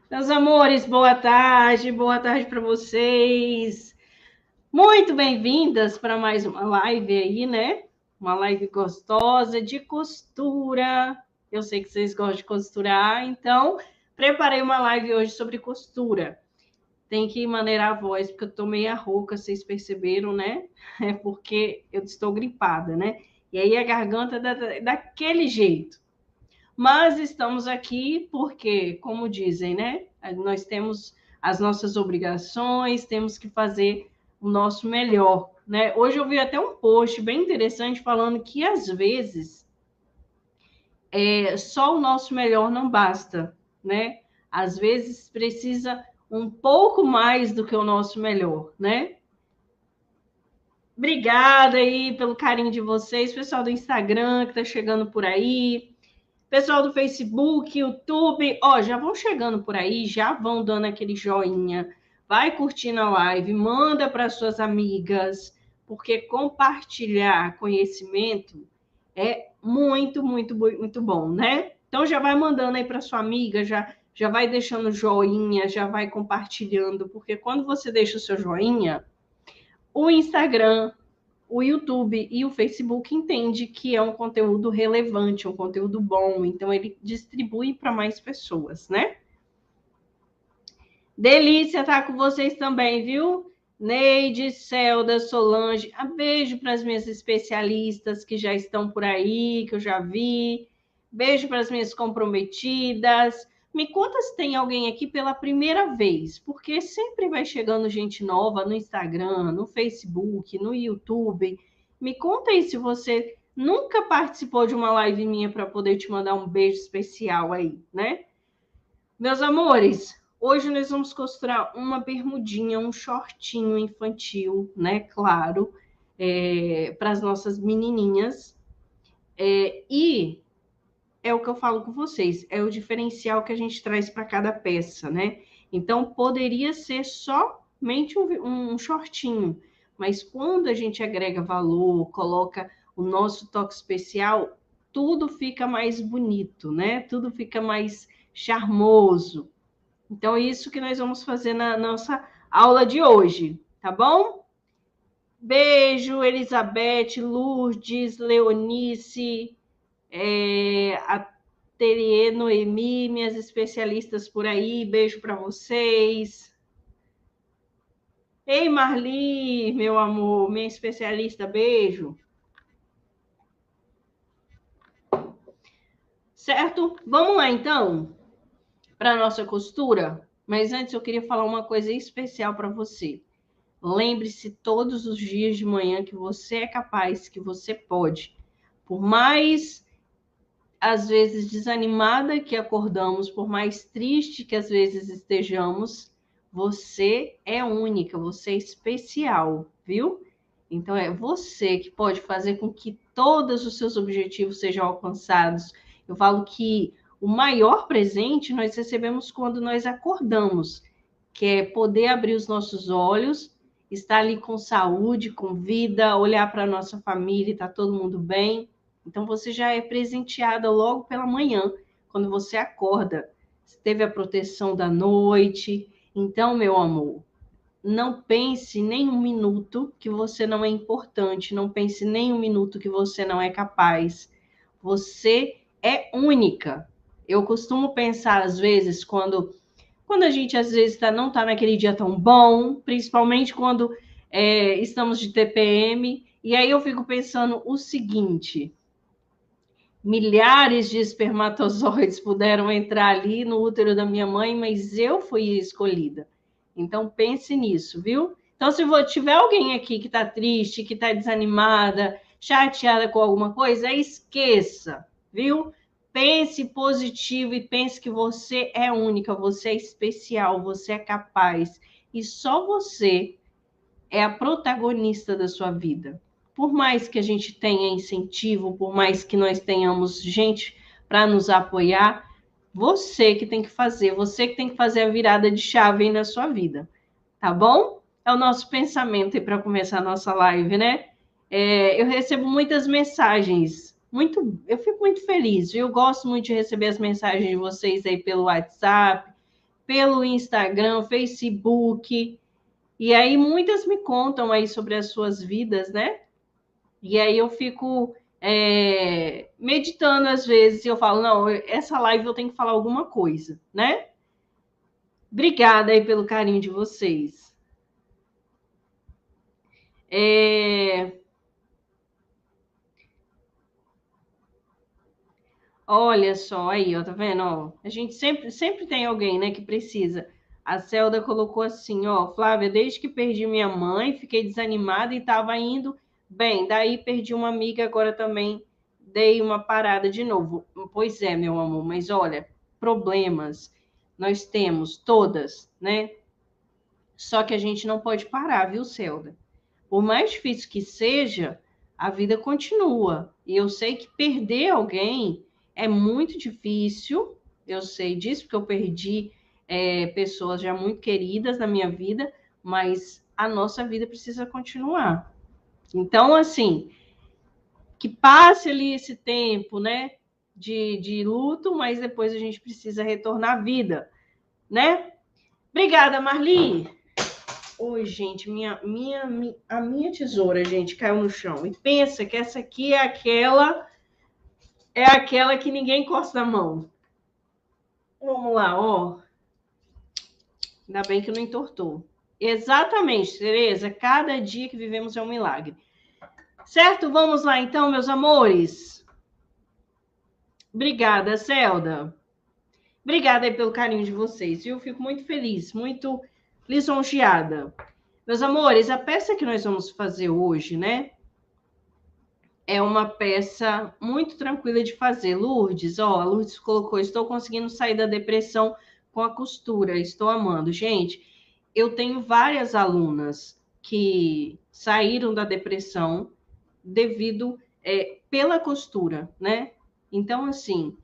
Meus amores, boa tarde para vocês. Muito bem-vindas para mais uma live aí, né? Uma live gostosa de costura. Eu sei que vocês gostam de costurar, então preparei uma live hoje sobre costura. Tem que maneirar a voz, porque eu tô meio rouca, vocês perceberam, né? É porque eu estou gripada, né? E aí a garganta daquele jeito. Mas estamos aqui porque, como dizem, né? Nós temos as nossas obrigações, temos que fazer o nosso melhor, né? Hoje eu vi até um post bem interessante falando que às vezes só o nosso melhor não basta, né? Às vezes precisa um pouco mais do que o nosso melhor, né? Obrigada aí pelo carinho de vocês, pessoal do Instagram que está chegando por aí. Pessoal do Facebook, YouTube, ó, já vão chegando por aí, já vão dando aquele joinha, vai curtindo a live, manda para suas amigas, porque compartilhar conhecimento é muito, muito, muito bom, né? Então já vai mandando aí para sua amiga, já vai deixando joinha, já vai compartilhando, porque quando você deixa o seu joinha, o Instagram, o YouTube e o Facebook entende que é um conteúdo relevante, um conteúdo bom, então ele distribui para mais pessoas, né? Delícia estar com vocês também, viu? Neide, Celda, Solange, beijo para as minhas especialistas que já estão por aí, que eu já vi. Beijo para as minhas comprometidas. Me conta se tem alguém aqui pela primeira vez, porque sempre vai chegando gente nova no Instagram, no Facebook, no YouTube. Me conta aí se você nunca participou de uma live minha para poder te mandar um beijo especial aí, né? Meus amores, hoje nós vamos costurar uma bermudinha, um shortinho infantil, né? Claro, para as nossas menininhas. E é o que eu falo com vocês, é o diferencial que a gente traz para cada peça, né? Então, poderia ser somente um shortinho, mas quando a gente agrega valor, coloca o nosso toque especial, tudo fica mais bonito, né? Tudo fica mais charmoso. Então, é isso que nós vamos fazer na nossa aula de hoje, tá bom? Beijo, Elizabeth, Lourdes, Leonice, Ateliê Noemi, minhas especialistas por aí, beijo para vocês. Ei, Marli, meu amor, minha especialista, beijo. Certo? Vamos lá, então, para a nossa costura. Mas antes eu queria falar uma coisa especial para você. Lembre-se todos os dias de manhã que você é capaz, que você pode. Por mais, às vezes, desanimada que acordamos, por mais triste que às vezes estejamos, você é única, você é especial, viu? Então é você que pode fazer com que todos os seus objetivos sejam alcançados. Eu falo que o maior presente nós recebemos quando nós acordamos, que é poder abrir os nossos olhos, estar ali com saúde, com vida, olhar para a nossa família, está todo mundo bem. Então você já é presenteada logo pela manhã, quando você acorda. Você teve a proteção da noite. Então, meu amor, não pense nem um minuto que você não é importante, não pense nem um minuto que você não é capaz. Você é única. Eu costumo pensar, às vezes, quando a gente, às vezes, não está naquele dia tão bom, principalmente quando estamos de TPM, e aí eu fico pensando o seguinte: milhares de espermatozoides puderam entrar ali no útero da minha mãe, mas eu fui escolhida. Então pense nisso, viu? Então, se tiver alguém aqui que está triste, que está desanimada, chateada com alguma coisa, esqueça, viu? Pense positivo e pense que você é única, você é especial, você é capaz. E só você é a protagonista da sua vida. Por mais que a gente tenha incentivo, por mais que nós tenhamos gente para nos apoiar, você que tem que fazer a virada de chave aí na sua vida, tá bom? É o nosso pensamento aí para começar a nossa live, né? Eu recebo muitas mensagens, eu fico muito feliz, viu? Eu gosto muito de receber as mensagens de vocês aí pelo WhatsApp, pelo Instagram, Facebook. E aí muitas me contam aí sobre as suas vidas, né? E aí eu fico meditando às vezes e eu falo, não, essa live eu tenho que falar alguma coisa, né? Obrigada aí pelo carinho de vocês. Olha só aí, ó, tá vendo? Ó, a gente sempre tem alguém, né, que precisa. A Celda colocou assim, ó, Flávia, desde que perdi minha mãe, fiquei desanimada e estava indo bem. Daí perdi uma amiga, agora também dei uma parada de novo. Pois é, meu amor, mas olha, problemas nós temos todas, né? Só que a gente não pode parar, viu, Celda? Por mais difícil que seja, a vida continua. E eu sei que perder alguém é muito difícil. Eu sei disso, porque eu perdi pessoas já muito queridas na minha vida, mas a nossa vida precisa continuar. Então, assim, que passe ali esse tempo, né, de luto, mas depois a gente precisa retornar à vida, né? Obrigada, Marli. Oi, gente, a minha tesoura, gente, caiu no chão. E pensa que essa aqui é aquela que ninguém encosta a mão. Vamos lá, ó. Ainda bem que não entortou. Exatamente, Tereza. Cada dia que vivemos é um milagre. Certo? Vamos lá, então, meus amores. Obrigada, Celda. Obrigada aí pelo carinho de vocês, viu? Fico muito feliz, muito lisonjeada. Meus amores, a peça que nós vamos fazer hoje, né? É uma peça muito tranquila de fazer. Lourdes, ó, a Lourdes colocou, estou conseguindo sair da depressão com a costura, estou amando. Gente, eu tenho várias alunas que saíram da depressão devido pela costura, né? Então, assim,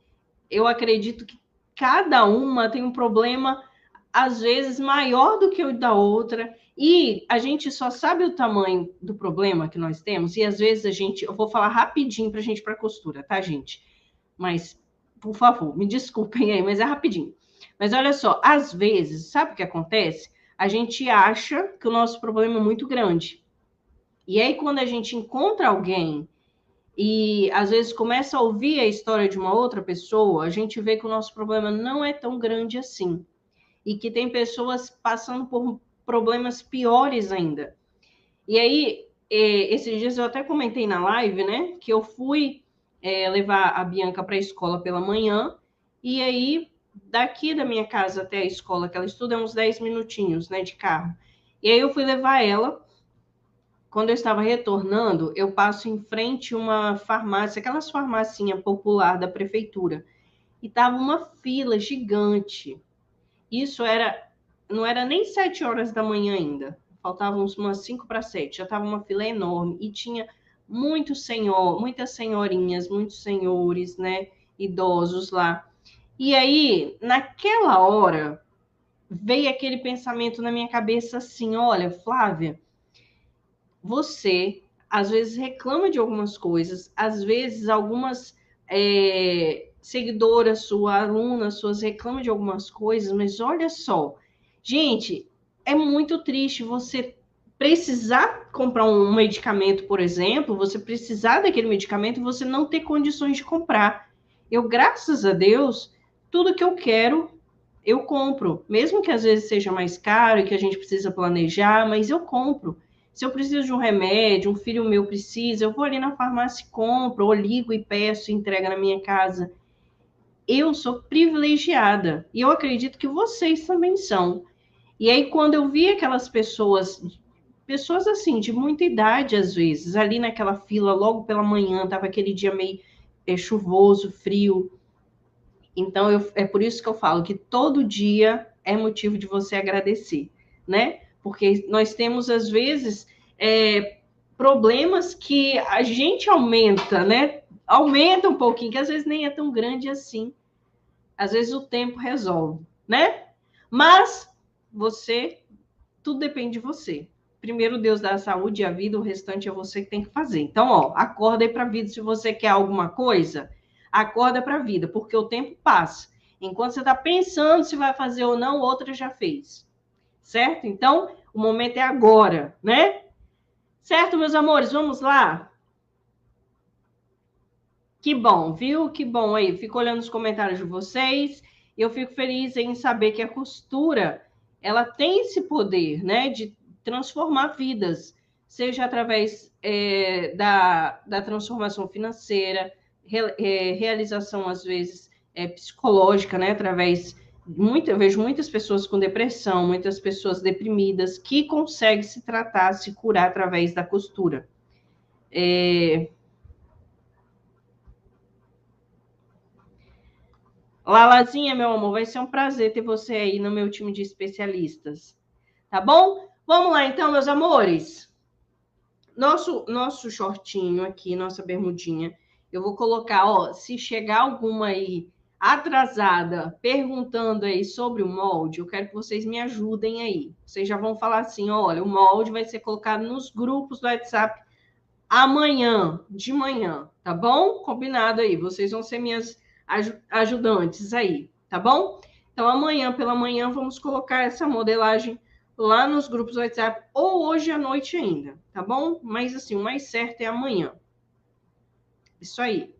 eu acredito que cada uma tem um problema, às vezes, maior do que o da outra, e a gente só sabe o tamanho do problema que nós temos, e às vezes eu vou falar rapidinho para a gente ir para a costura, tá, gente? Mas, por favor, me desculpem aí, mas é rapidinho. Mas olha só, às vezes, sabe o que acontece? A gente acha que o nosso problema é muito grande. E aí, quando a gente encontra alguém e às vezes começa a ouvir a história de uma outra pessoa, a gente vê que o nosso problema não é tão grande assim. E que tem pessoas passando por problemas piores ainda. E aí, esses dias eu até comentei na live, né, que eu fui levar a Bianca para a escola pela manhã, e aí, daqui da minha casa até a escola que ela estuda, é uns 10 minutinhos, né, de carro. E aí eu fui levar ela. Quando eu estava retornando, eu passo em frente a uma farmácia, aquelas farmacinha popular da prefeitura, e tava uma fila gigante. Isso não era nem 7 horas da manhã ainda, faltavam umas 5 para 7, já estava uma fila enorme e tinha muitas senhorinhas, muitos senhores, né, idosos lá. E aí, naquela hora, veio aquele pensamento na minha cabeça assim, olha, Flávia, você às vezes reclama de algumas coisas, às vezes algumas seguidoras, sua aluna, suas reclamam de algumas coisas, mas olha só, gente, é muito triste você precisar comprar um medicamento, por exemplo, você precisar daquele medicamento e você não ter condições de comprar. Eu, graças a Deus, tudo que eu quero, eu compro. Mesmo que às vezes seja mais caro e que a gente precisa planejar, mas eu compro. Se eu preciso de um remédio, um filho meu precisa, eu vou ali na farmácia e compro, ou ligo e peço e entrega na minha casa. Eu sou privilegiada. E eu acredito que vocês também são. E aí, quando eu vi aquelas pessoas assim, de muita idade, às vezes, ali naquela fila, logo pela manhã, tava aquele dia meio chuvoso, frio. Então, é por isso que eu falo que todo dia é motivo de você agradecer, né? Porque nós temos, às vezes, problemas que a gente aumenta, né? Aumenta um pouquinho, que às vezes nem é tão grande assim. Às vezes o tempo resolve, né? Mas tudo depende de você. Primeiro Deus dá a saúde e a vida, o restante é você que tem que fazer. Então, ó, acorda aí para a vida. Se você quer alguma coisa, acorda para a vida, porque o tempo passa. Enquanto você está pensando se vai fazer ou não, outra já fez. Certo? Então, o momento é agora, né? Certo, meus amores? Vamos lá? Que bom, viu? Que bom aí. Fico olhando os comentários de vocês. Eu fico feliz em saber que a costura, ela tem esse poder, né? De transformar vidas. Seja através da transformação financeira, realização, às vezes, psicológica, né? Através... eu vejo muitas pessoas com depressão, muitas pessoas deprimidas, que conseguem se tratar, se curar através da costura. Lalazinha, meu amor, vai ser um prazer ter você aí no meu time de especialistas. Tá bom? Vamos lá, então, meus amores. Nosso shortinho aqui, nossa bermudinha, eu vou colocar, ó, se chegar alguma aí atrasada perguntando aí sobre o molde, eu quero que vocês me ajudem aí. Vocês já vão falar assim, olha, o molde vai ser colocado nos grupos do WhatsApp amanhã, de manhã, tá bom? Combinado aí, vocês vão ser minhas ajudantes aí, tá bom? Então, amanhã pela manhã, vamos colocar essa modelagem lá nos grupos do WhatsApp, ou hoje à noite ainda, tá bom? Mas, assim, o mais certo é amanhã. Isso aí.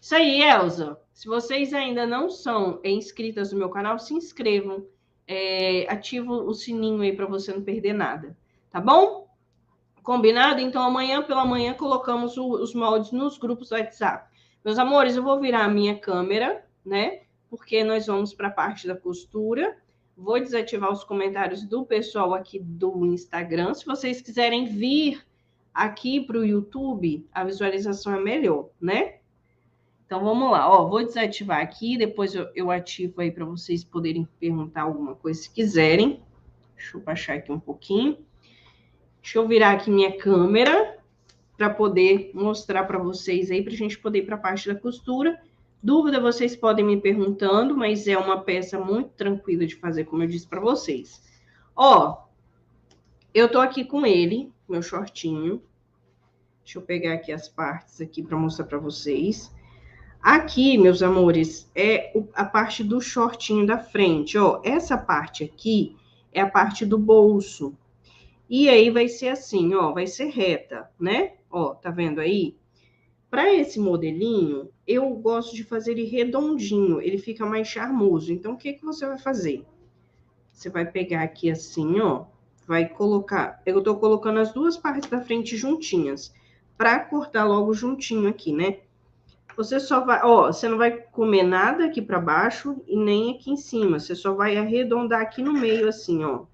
Isso aí, Elza. Se vocês ainda não são inscritas no meu canal, se inscrevam. Ativa o sininho aí para você não perder nada, tá bom? Combinado? Então, amanhã pela manhã colocamos os moldes nos grupos do WhatsApp. Meus amores, eu vou virar a minha câmera, né? Porque nós vamos para a parte da costura. Vou desativar os comentários do pessoal aqui do Instagram. Se vocês quiserem vir aqui para o YouTube, a visualização é melhor, né? Então, vamos lá. Ó, vou desativar aqui, depois eu ativo aí para vocês poderem perguntar alguma coisa se quiserem. Deixa eu baixar aqui um pouquinho. Deixa eu virar aqui minha câmera para poder mostrar para vocês aí, para a gente poder ir para a parte da costura. Dúvida, vocês podem me perguntando, mas é uma peça muito tranquila de fazer, como eu disse para vocês. Ó, eu tô aqui com ele, meu shortinho. Deixa eu pegar aqui as partes aqui para mostrar para vocês. Aqui, meus amores, é a parte do shortinho da frente, ó. Essa parte aqui é a parte do bolso. E aí vai ser assim, ó, vai ser reta, né? Ó, tá vendo aí? Para esse modelinho, eu gosto de fazer ele redondinho, ele fica mais charmoso. Então, o que que você vai fazer? Você vai pegar aqui assim, ó, vai colocar... Eu tô colocando as duas partes da frente juntinhas, para cortar logo juntinho aqui, né? Você só vai... Ó, você não vai comer nada aqui para baixo e nem aqui em cima. Você só vai arredondar aqui no meio, assim, ó.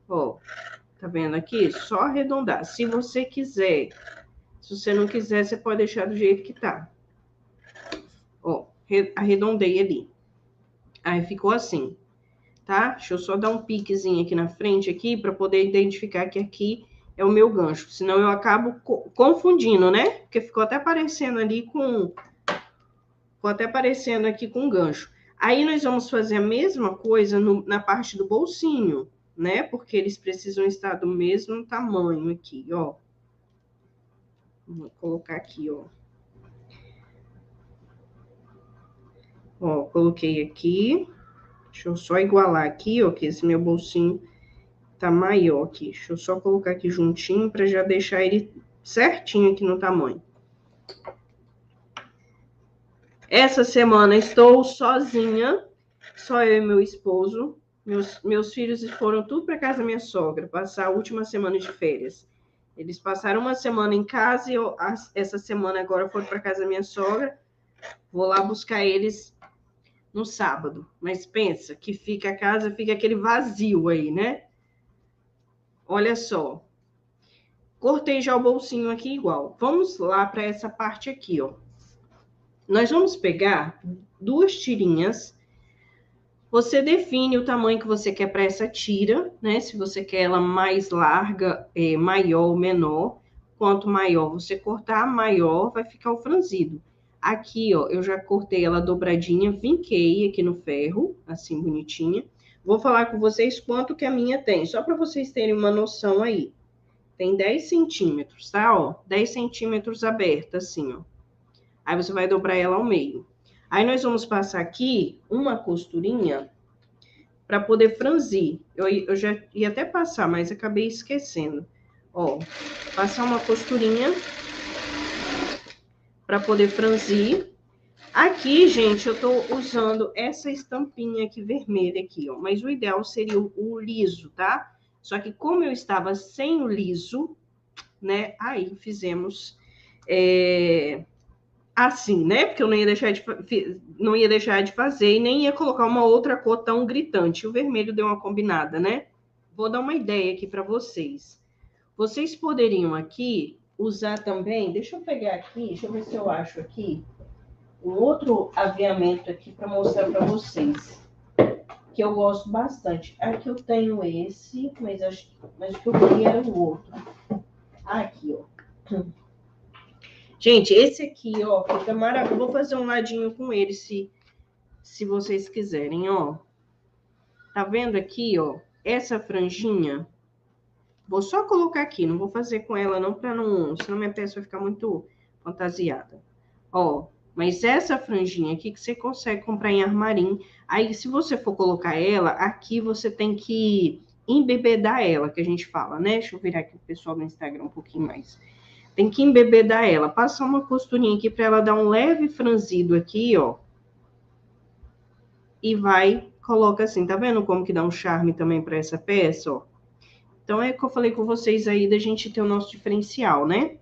Ó. Tá vendo aqui? Só arredondar. Se você quiser. Se você não quiser, você pode deixar do jeito que tá. Ó, arredondei ali. Aí ficou assim, tá? Deixa eu só dar um piquezinho aqui na frente aqui para poder identificar que aqui é o meu gancho. Senão eu acabo confundindo, né? Porque ficou até parecendo ali com... Ficou até parecendo aqui com gancho. Aí nós vamos fazer a mesma coisa na parte do bolsinho, né? Porque eles precisam estar do mesmo tamanho aqui, ó. Vou colocar aqui, ó. Ó, coloquei aqui. Deixa eu só igualar aqui, ó, que esse meu bolsinho tá maior aqui. Deixa eu só colocar aqui juntinho para já deixar ele certinho aqui no tamanho. Essa semana estou sozinha, só eu e meu esposo. Meus filhos foram tudo para casa da minha sogra, passar a última semana de férias. Eles passaram uma semana em casa e essa semana agora foram para casa da minha sogra. Vou lá buscar eles no sábado. Mas pensa que fica a casa, fica aquele vazio aí, né? Olha só. Cortei já o bolsinho aqui igual. Vamos lá para essa parte aqui, ó. Nós vamos pegar duas tirinhas. Você define o tamanho que você quer para essa tira, né? Se você quer ela mais larga, maior ou menor. Quanto maior você cortar, maior vai ficar o franzido. Aqui, ó, eu já cortei ela dobradinha, vinquei aqui no ferro, assim, bonitinha. Vou falar com vocês quanto que a minha tem, só para vocês terem uma noção aí. Tem 10 centímetros, tá? Ó, 10 centímetros aberta, assim, ó. Aí você vai dobrar ela ao meio. Aí nós vamos passar aqui uma costurinha para poder franzir. Eu já ia até passar, mas acabei esquecendo. Ó, passar uma costurinha para poder franzir. Aqui, gente, eu tô usando essa estampinha aqui vermelha aqui, ó. Mas o ideal seria o liso, tá? Só que como eu estava sem o liso, né? Aí fizemos assim, né? Porque eu não ia deixar de fazer e nem ia colocar uma outra cor tão gritante. O vermelho deu uma combinada, né? Vou dar uma ideia aqui para vocês. Vocês poderiam aqui usar também, deixa eu pegar aqui, deixa eu ver se eu acho aqui, um outro aviamento aqui para mostrar para vocês, que eu gosto bastante. Aqui eu tenho esse, mas o que eu queria era o outro. Aqui, ó. Gente, esse aqui, ó, fica maravilhoso. Vou fazer um ladinho com ele, se vocês quiserem, ó. Tá vendo aqui, ó? Essa franjinha. Vou só colocar aqui, não vou fazer com ela não, para não, senão minha peça vai ficar muito fantasiada. Ó, mas essa franjinha aqui que você consegue comprar em armarim. Aí, se você for colocar ela, aqui você tem que embebedar ela, que a gente fala, né? Deixa eu virar aqui o pessoal do Instagram um pouquinho mais. Tem que embebedar ela. Passar uma costurinha aqui para ela dar um leve franzido aqui, ó. E vai, coloca assim, tá vendo como que dá um charme também para essa peça, ó? Então, é o que eu falei com vocês aí da gente ter o nosso diferencial, né?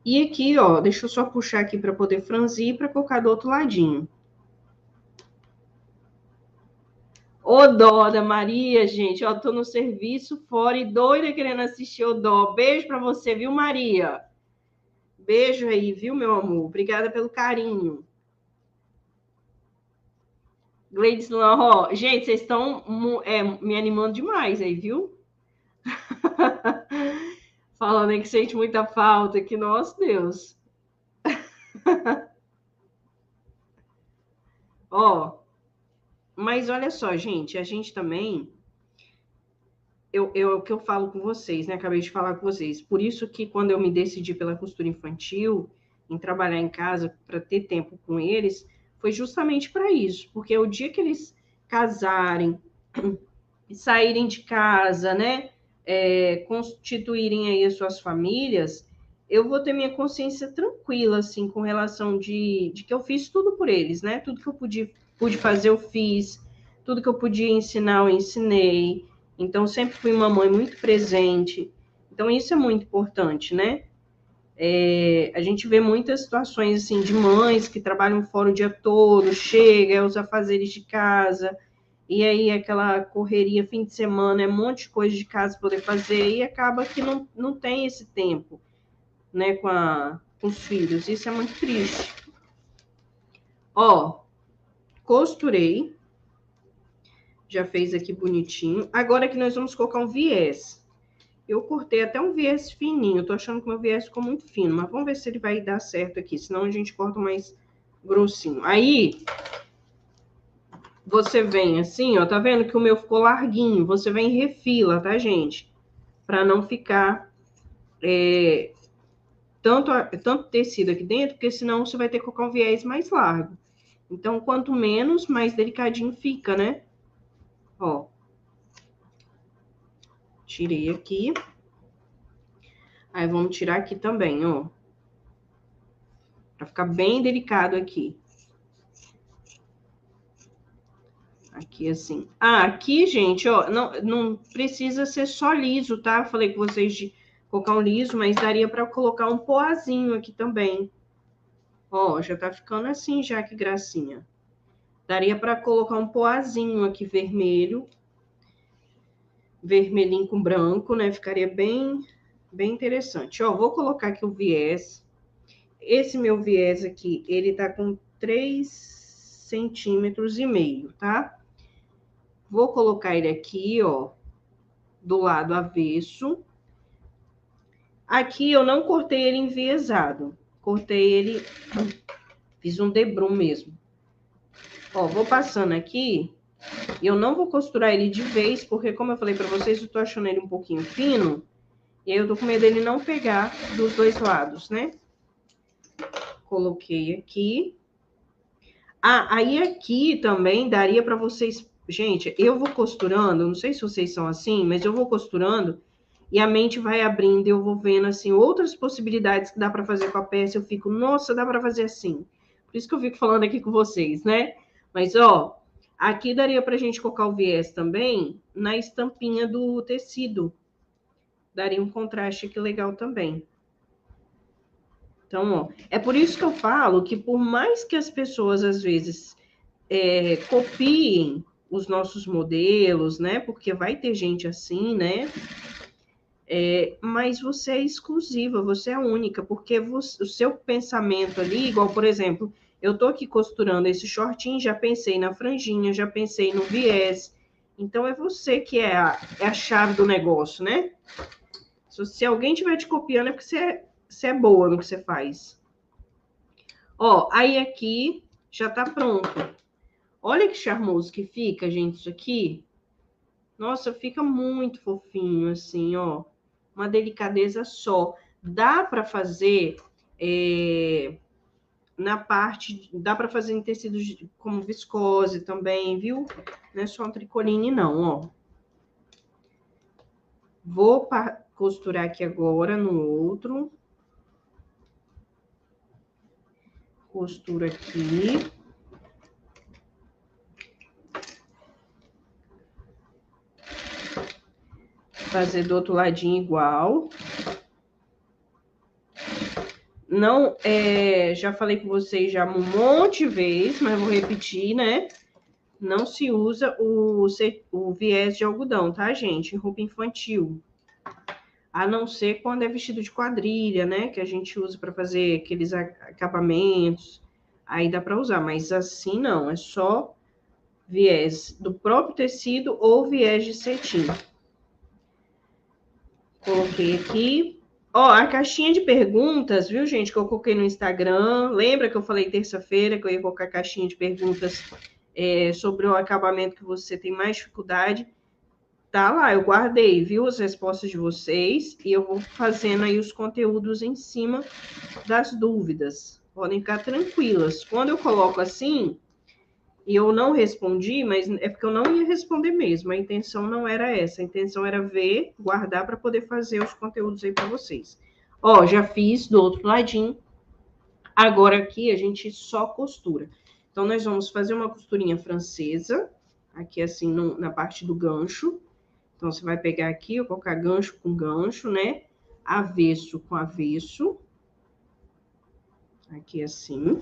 E aqui, ó, deixa eu só puxar aqui para poder franzir para colocar do outro ladinho. Ô, dó da Maria, gente, ó, tô no serviço fora e doida querendo assistir o dó. Beijo para você, viu, Maria? Beijo aí, viu, meu amor? Obrigada pelo carinho. Gleides Luan, gente, vocês estão me animando demais aí, viu? Falando aí que sente muita falta, que nosso Deus. Ó, mas olha só, gente, a gente também, o que eu falo com vocês, né? Acabei de falar com vocês. Por isso que quando eu me decidi pela costura infantil, em trabalhar em casa para ter tempo com eles, foi justamente para isso, porque o dia que eles casarem, saírem de casa, né? Constituírem aí as suas famílias, eu vou ter minha consciência tranquila, assim, com relação de que eu fiz tudo por eles, né? Tudo que eu pude fazer, eu fiz. Tudo que eu podia ensinar, eu ensinei. Então, sempre fui uma mãe muito presente. Então, isso é muito importante, né? A gente vê muitas situações, assim, de mães que trabalham fora o dia todo, chega, os afazeres de casa, e aí aquela correria fim de semana, um monte de coisa de casa para poder fazer, e acaba que não tem esse tempo, né, com os filhos. Isso é muito triste. Ó, costurei. Já fez aqui bonitinho. Agora que nós vamos colocar um viés. Eu cortei até um viés fininho. Tô achando que o meu viés ficou muito fino, mas vamos ver se ele vai dar certo aqui, senão a gente corta mais grossinho. Aí, você vem assim, ó, tá vendo que o meu ficou larguinho? Você vem e refila, tá, gente? Pra não ficar tanto tecido aqui dentro, porque senão você vai ter que colocar um viés mais largo. Então, quanto menos, mais delicadinho fica, né? Ó. Tirei aqui. Aí, vamos tirar aqui também, ó. Pra ficar bem delicado aqui. Aqui, assim. Ah, aqui, gente, ó, não precisa ser só liso, tá? Eu falei com vocês de colocar um liso, mas daria pra colocar um poazinho aqui também. Ó, já tá ficando assim já, que gracinha. Daria pra colocar um poazinho aqui vermelho. Vermelhinho com branco, né? Ficaria bem interessante. Ó, vou colocar aqui o viés. Esse meu viés aqui, ele tá com 3,5 centímetros, tá? Vou colocar ele aqui, ó, do lado avesso. Aqui eu não cortei ele enviesado. Cortei ele, fiz um debrum mesmo. Ó, vou passando aqui. Eu não vou costurar ele de vez, porque como eu falei pra vocês, eu tô achando ele um pouquinho fino. E aí eu tô com medo dele não pegar dos dois lados, né? Coloquei aqui. Ah, aí aqui também daria para vocês... Gente, eu vou costurando, não sei se vocês são assim, mas eu vou costurando e a mente vai abrindo e eu vou vendo, assim, outras possibilidades que dá para fazer com a peça. Eu fico, nossa, dá para fazer assim. Por isso que eu fico falando aqui com vocês, né? Mas, ó, aqui daria para a gente colocar o viés também na estampinha do tecido. Daria um contraste aqui legal também. Então, ó, é por isso que eu falo que por mais que as pessoas, às vezes, copiem os nossos modelos, né? Porque vai ter gente assim, né? Mas você é exclusiva, você é única, porque o seu pensamento ali, igual, por exemplo, eu tô aqui costurando esse shortinho, já pensei na franjinha, já pensei no viés. Então, é você que é a chave do negócio, né? Se alguém estiver te copiando, é porque você é boa no que você faz. Ó, aí aqui já tá pronto. Olha que charmoso que fica, gente, isso aqui. Nossa, fica muito fofinho, assim, ó. Uma delicadeza só. Dá para fazer na parte... Dá para fazer em tecidos como viscose também, viu? Não é só um tricoline, não, ó. Vou costurar aqui agora no outro. Costura aqui. Fazer do outro ladinho igual. Não, já falei com vocês já um monte de vezes, mas vou repetir, né? Não se usa o viés de algodão, tá, gente? Em roupa infantil. A não ser quando é vestido de quadrilha, né? Que a gente usa para fazer aqueles acabamentos. Aí dá para usar, mas assim não. É só viés do próprio tecido ou viés de cetim. Coloquei aqui. Ó, a caixinha de perguntas, viu, gente, que eu coloquei no Instagram. Lembra que eu falei terça-feira que eu ia colocar a caixinha de perguntas sobre o acabamento que você tem mais dificuldade? Tá lá, eu guardei, viu, as respostas de vocês e eu vou fazendo aí os conteúdos em cima das dúvidas. Podem ficar tranquilas. Quando eu coloco assim, e eu não respondi, mas é porque eu não ia responder mesmo. A intenção não era essa. A intenção era ver, guardar para poder fazer os conteúdos aí para vocês. Ó, já fiz do outro ladinho. Agora aqui a gente só costura. Então, nós vamos fazer uma costurinha francesa. Aqui assim, na parte do gancho. Então, você vai pegar aqui, colocar gancho com gancho, né? Avesso com avesso. Aqui assim.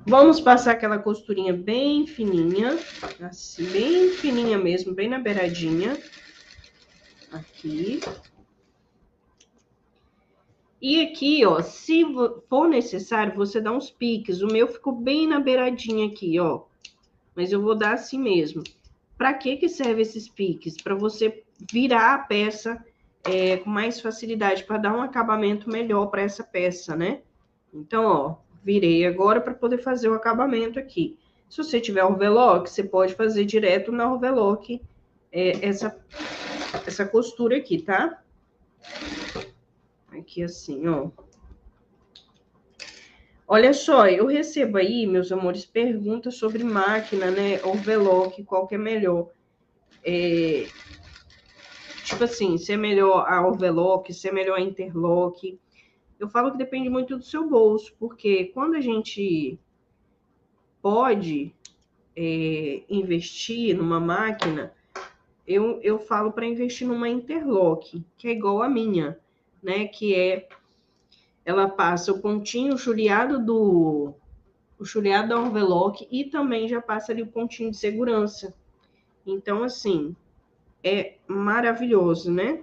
Vamos passar aquela costurinha bem fininha, assim, bem fininha mesmo, bem na beiradinha. Aqui. E aqui, ó, se for necessário, você dá uns piques. O meu ficou bem na beiradinha aqui, ó. Mas eu vou dar assim mesmo. Para que serve esses piques? Para você virar a peça com mais facilidade, para dar um acabamento melhor para essa peça, né? Então, ó, virei agora para poder fazer o acabamento aqui. Se você tiver overlock, você pode fazer direto na overlock essa costura aqui, tá? Aqui assim, ó. Olha só, eu recebo aí, meus amores, perguntas sobre máquina, né? Overlock, qual que é melhor? Tipo assim, se é melhor a overlock, se é melhor a interlock. Eu falo que depende muito do seu bolso, porque quando a gente pode investir numa máquina, eu falo para investir numa interlock, que é igual a minha, né? Que ela passa o pontinho chuleado da overlock e também já passa ali o pontinho de segurança. Então, assim, é maravilhoso, né?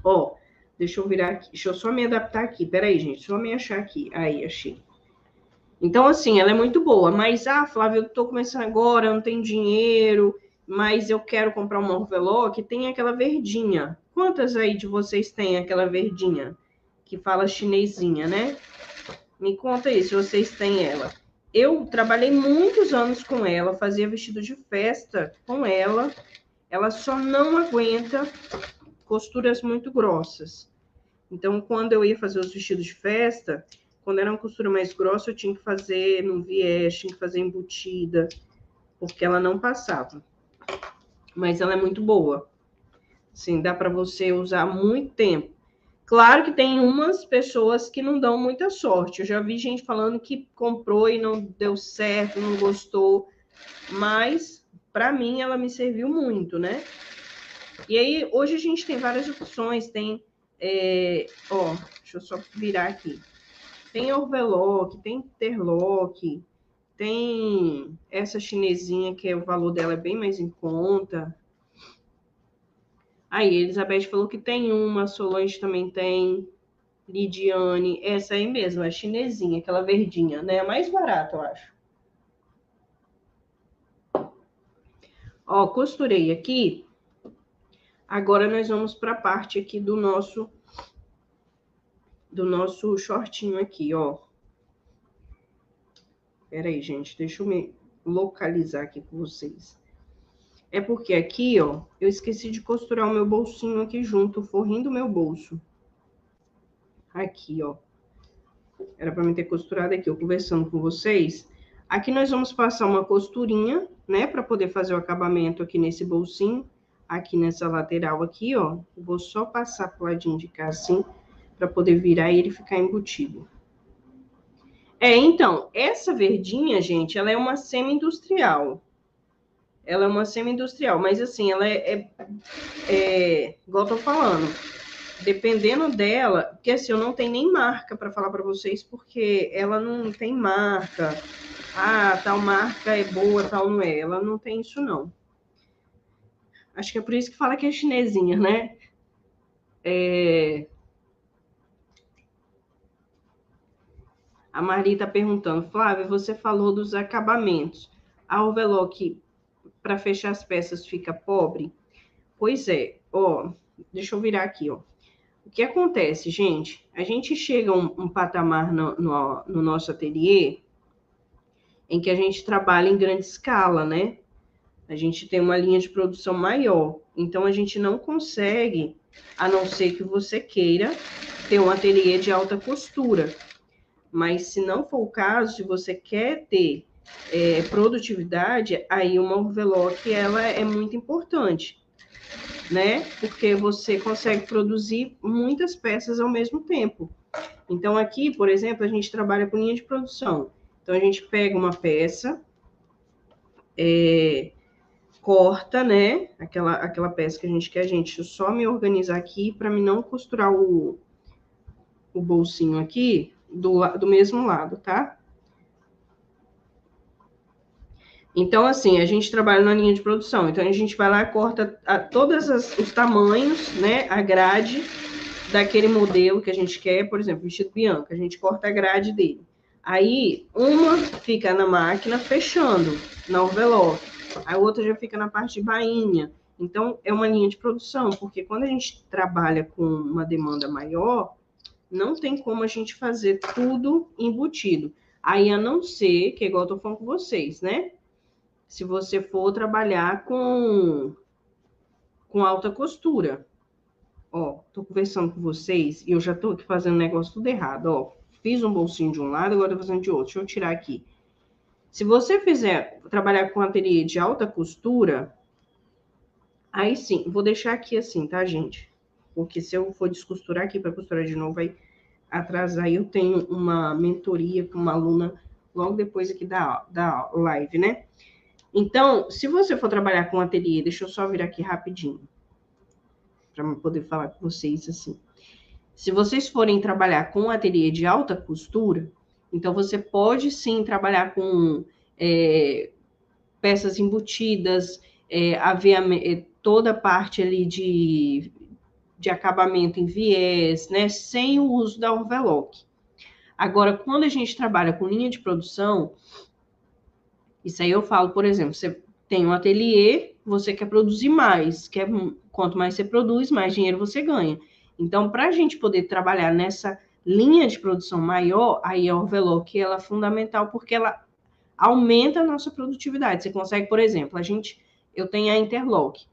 Ó, deixa eu virar aqui, deixa eu só me adaptar aqui, peraí, gente, só me achar aqui. Aí, achei. Então, assim, ela é muito boa, mas, Flávia, eu tô começando agora, eu não tenho dinheiro, mas eu quero comprar uma overlock, tem aquela verdinha. Quantas aí de vocês têm aquela verdinha? Que fala chinesinha, né? Me conta aí se vocês têm ela. Eu trabalhei muitos anos com ela, fazia vestido de festa com ela. Ela só não aguenta costuras muito grossas. Então, quando eu ia fazer os vestidos de festa, Quando era uma costura mais grossa, eu tinha que fazer no viés, tinha que fazer embutida, porque ela não passava. Mas ela é muito boa. Assim, dá para você usar muito tempo. Claro que tem umas pessoas que não dão muita sorte. Eu já vi gente falando que comprou e não deu certo, não gostou. Mas, para mim, ela me serviu muito, né? E aí, hoje a gente tem várias opções. Tem, deixa eu só virar aqui. Tem overlock, tem interlock, tem essa chinesinha que o valor dela é bem mais em conta. Aí, Elizabeth falou que tem uma, Solange também tem, Lidiane, essa aí mesmo, a chinesinha, aquela verdinha, né? A mais barata, eu acho. Ó, costurei aqui. Agora nós vamos para a parte aqui do nosso shortinho aqui, ó. Pera aí, gente, deixa eu me localizar aqui com vocês. É porque aqui, ó, eu esqueci de costurar o meu bolsinho aqui junto, o forrinho do meu bolso. Aqui, ó. Era para mim ter costurado aqui, eu conversando com vocês. Aqui nós vamos passar uma costurinha, né, para poder fazer o acabamento aqui nesse bolsinho. Aqui nessa lateral aqui, ó. Eu vou só passar pro ladinho de cá assim, para poder virar e ele ficar embutido. Então, essa verdinha, gente, ela é uma semi-industrial. Ela é uma semi-industrial, mas assim, ela igual eu tô falando, dependendo dela, porque assim, eu não tenho nem marca para falar para vocês, porque ela não tem marca. Ah, tal marca é boa, tal não é. Ela não tem isso, não. Acho que é por isso que fala que é chinesinha, né? A Maria tá perguntando, Flávia, você falou dos acabamentos. A overlock para fechar as peças fica pobre? Pois é, ó, deixa eu virar aqui, ó. O que acontece, gente? A gente chega a um patamar no nosso ateliê em que a gente trabalha em grande escala, né? A gente tem uma linha de produção maior. Então, a gente não consegue, a não ser que você queira, ter um ateliê de alta costura. Mas, se não for o caso, se você quer ter produtividade, aí uma overlock, ela é muito importante, né? Porque você consegue produzir muitas peças ao mesmo tempo. Então, aqui, por exemplo, a gente trabalha com linha de produção. Então, a gente pega uma peça, corta, né? Aquela peça que a gente quer. Gente, deixa eu só me organizar aqui para mim não costurar o bolsinho aqui do mesmo lado, tá? Então, assim, a gente trabalha na linha de produção. Então, a gente vai lá, corta todos os tamanhos, né? A grade daquele modelo que a gente quer, por exemplo, vestido Bianca, a gente corta a grade dele. Aí, uma fica na máquina fechando, na overlock. A outra já fica na parte de bainha. Então, é uma linha de produção, porque quando a gente trabalha com uma demanda maior, não tem como a gente fazer tudo embutido. Aí, a não ser, que é igual eu tô falando com vocês, né? Se você for trabalhar com alta costura. Ó, tô conversando com vocês e eu já tô aqui fazendo o negócio tudo errado, ó. Fiz um bolsinho de um lado, agora tô fazendo de outro. Deixa eu tirar aqui. Se você trabalhar com ateliê de alta costura, aí sim, vou deixar aqui assim, tá, gente? Porque se eu for descosturar aqui para costurar de novo, vai atrasar. Eu tenho uma mentoria com uma aluna logo depois aqui da live, né? Então, se você for trabalhar com ateliê, deixa eu só virar aqui rapidinho, para poder falar com vocês assim. Se vocês forem trabalhar com ateliê de alta costura, então você pode sim trabalhar com peças embutidas, toda a parte ali de acabamento em viés, né? Sem o uso da overlock. Agora, quando a gente trabalha com linha de produção, isso aí eu falo, por exemplo, você tem um ateliê, você quer produzir mais, quanto mais você produz, mais dinheiro você ganha. Então, para a gente poder trabalhar nessa linha de produção maior, aí a overlock ela é fundamental porque ela aumenta a nossa produtividade. Você consegue, por exemplo, eu tenho a interlock.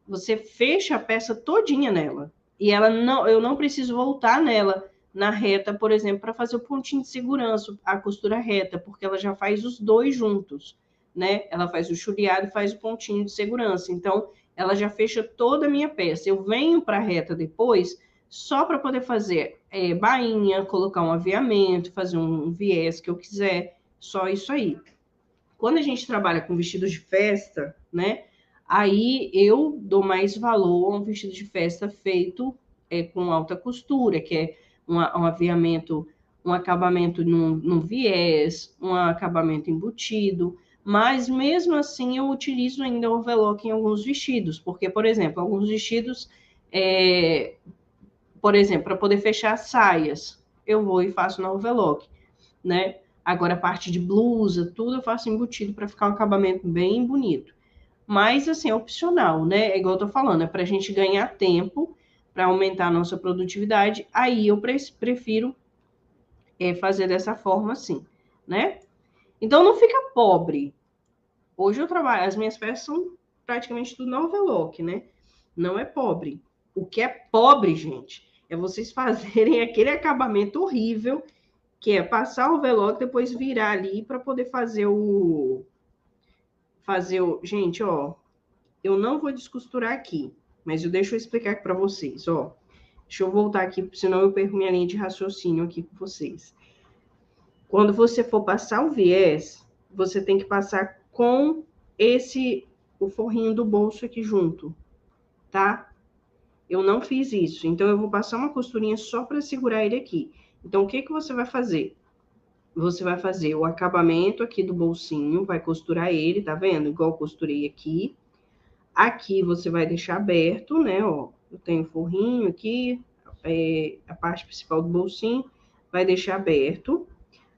Você fecha a peça todinha nela e eu não preciso voltar nela na reta, por exemplo, para fazer o pontinho de segurança, a costura reta, porque ela já faz os dois juntos, né? Ela faz o chuleado e faz o pontinho de segurança. Então, ela já fecha toda a minha peça. Eu venho para a reta depois, só para poder fazer bainha, colocar um aviamento, fazer um viés que eu quiser, só isso aí. Quando a gente trabalha com vestidos de festa, né? Aí eu dou mais valor a um vestido de festa feito com alta costura, que é um aviamento, um acabamento num viés, um acabamento embutido. Mas mesmo assim eu utilizo ainda o overlock em alguns vestidos, porque, por exemplo, alguns vestidos, por exemplo, para poder fechar saias, eu vou e faço no overlock, né? Agora, a parte de blusa, tudo eu faço embutido para ficar um acabamento bem bonito. Mas, assim, é opcional, né? É igual eu tô falando, é para a gente ganhar tempo, para aumentar a nossa produtividade. Aí eu prefiro fazer dessa forma, assim, né? Então, não fica pobre. Hoje eu trabalho, as minhas peças são praticamente tudo no overlock, né? Não é pobre. O que é pobre, gente, é vocês fazerem aquele acabamento horrível, que é passar o overlock, depois virar ali para poder fazer o... Gente, ó, eu não vou descosturar aqui, mas deixa eu explicar aqui para vocês, ó. Deixa eu voltar aqui, senão eu perco minha linha de raciocínio aqui com vocês. Quando você for passar o viés, você tem que passar com o forrinho do bolso aqui junto, tá? Eu não fiz isso, então eu vou passar uma costurinha só para segurar ele aqui. Então, o que que você vai fazer? Você vai fazer o acabamento aqui do bolsinho, vai costurar ele, tá vendo? Igual eu costurei aqui. Aqui você vai deixar aberto, né? Ó, eu tenho forrinho aqui, a parte principal do bolsinho, vai deixar aberto.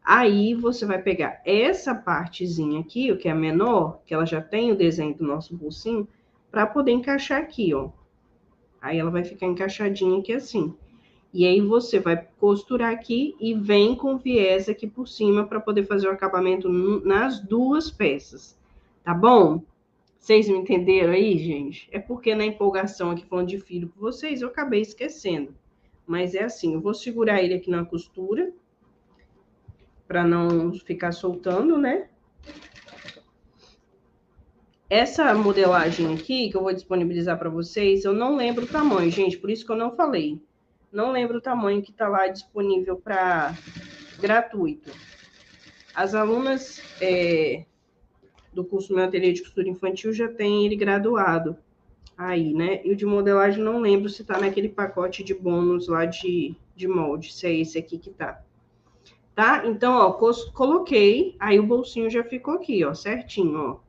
Aí você vai pegar essa partezinha aqui, o que é a menor, que ela já tem o desenho do nosso bolsinho, para poder encaixar aqui, ó. Aí ela vai ficar encaixadinha aqui assim. E aí você vai costurar aqui e vem com viés aqui por cima para poder fazer o acabamento nas duas peças. Tá bom? Vocês me entenderam aí, gente? É porque na empolgação aqui falando de filho com vocês, eu acabei esquecendo. Mas é assim, eu vou segurar ele aqui na costura para não ficar soltando, né? Essa modelagem aqui que eu vou disponibilizar para vocês, eu não lembro o tamanho, gente, por isso que eu não falei. Não lembro o tamanho que está lá disponível para gratuito. As alunas do curso Meu Ateliê de Costura Infantil já tem ele graduado aí, né? E o de modelagem não lembro se tá naquele pacote de bônus lá de molde, se é esse aqui que tá. Tá? Então, ó, coloquei, aí o bolsinho já ficou aqui, ó, certinho, ó.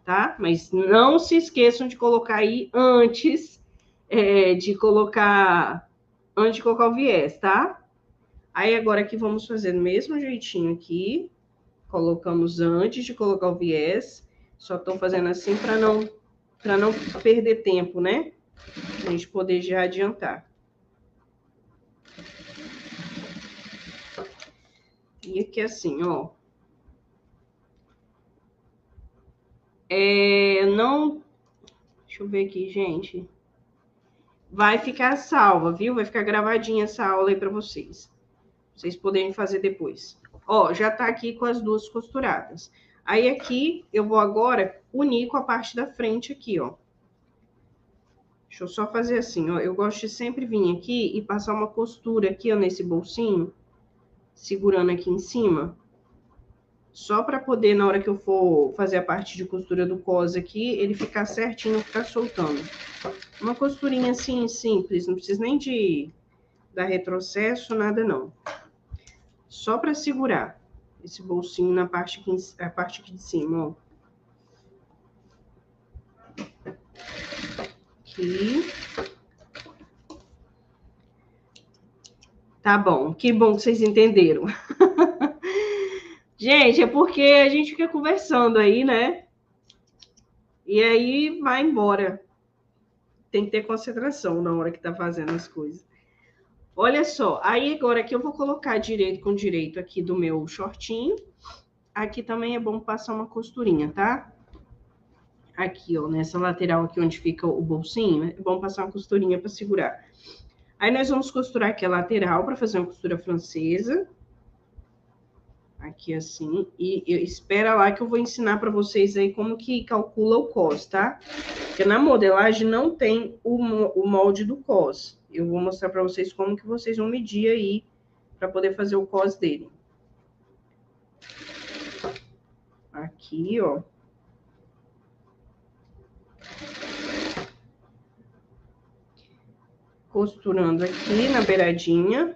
Tá? Mas não se esqueçam de colocar aí antes de colocar o viés, tá? Aí agora aqui vamos fazer do mesmo jeitinho aqui. Colocamos antes de colocar o viés. Só estou fazendo assim para não perder tempo, né? A gente poder já adiantar. E aqui assim, ó. Não... Deixa eu ver aqui, gente. Vai ficar salva, viu? Vai ficar gravadinha essa aula aí para vocês. Pra vocês poderem fazer depois. Ó, já tá aqui com as duas costuradas. Aí aqui, eu vou agora unir com a parte da frente aqui, ó. Deixa eu só fazer assim, ó. Eu gosto de sempre vir aqui e passar uma costura aqui, ó, nesse bolsinho. Segurando aqui em cima. Só para poder, na hora que eu for fazer a parte de costura do cos aqui, ele ficar certinho, não ficar soltando. Uma costurinha assim, simples. Não precisa nem de dar retrocesso, nada não. Só para segurar esse bolsinho na parte aqui de cima, ó. Aqui. Tá bom, que bom que vocês entenderam. Gente, é porque a gente fica conversando aí, né? E aí vai embora. Tem que ter concentração na hora que tá fazendo as coisas. Olha só, aí agora aqui eu vou colocar direito com direito aqui do meu shortinho. Aqui também é bom passar uma costurinha, tá? Aqui, ó, nessa lateral aqui onde fica o bolsinho, é bom passar uma costurinha para segurar. Aí nós vamos costurar aqui a lateral para fazer uma costura francesa. Aqui assim. E espera lá que eu vou ensinar para vocês aí como que calcula o cos, tá? Porque na modelagem não tem o molde do cos. Eu vou mostrar para vocês como que vocês vão medir aí para poder fazer o cos dele. Aqui, ó. Costurando aqui na beiradinha.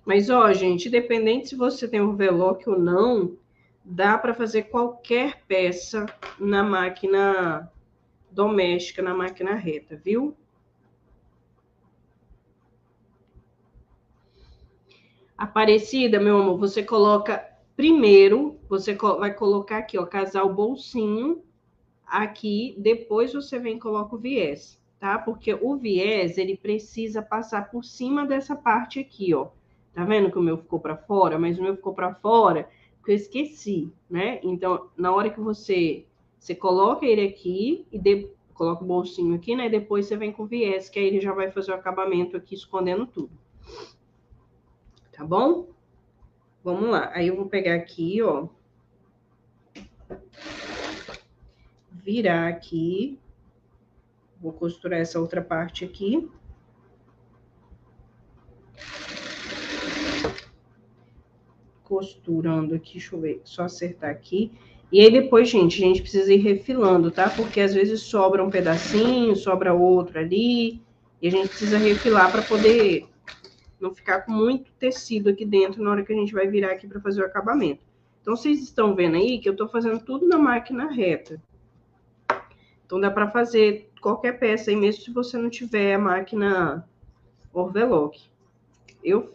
Mas, ó, gente, independente se você tem overlock ou não, dá para fazer qualquer peça na máquina doméstica, na máquina reta, viu? Aparecida, meu amor, você coloca primeiro, você vai colocar aqui, ó, casar o bolsinho aqui, depois você vem e coloca o viés, tá? Porque o viés, ele precisa passar por cima dessa parte aqui, ó. Tá vendo que o meu ficou para fora? Mas o meu ficou para fora porque eu esqueci, né? Então, na hora que você coloca ele aqui e coloca o bolsinho aqui, né? Depois você vem com o viés, que aí ele já vai fazer o acabamento aqui, escondendo tudo. Tá bom? Vamos lá. Aí eu vou pegar aqui, ó. Virar aqui. Vou costurar essa outra parte aqui. Costurando aqui, deixa eu ver, só acertar aqui. E aí depois, gente, a gente precisa ir refilando, tá? Porque às vezes sobra um pedacinho, sobra outro ali. E a gente precisa refilar para poder não ficar com muito tecido aqui dentro na hora que a gente vai virar aqui para fazer o acabamento. Então, vocês estão vendo aí que eu tô fazendo tudo na máquina reta. Então, dá para fazer qualquer peça aí, mesmo se você não tiver a máquina overlock. Eu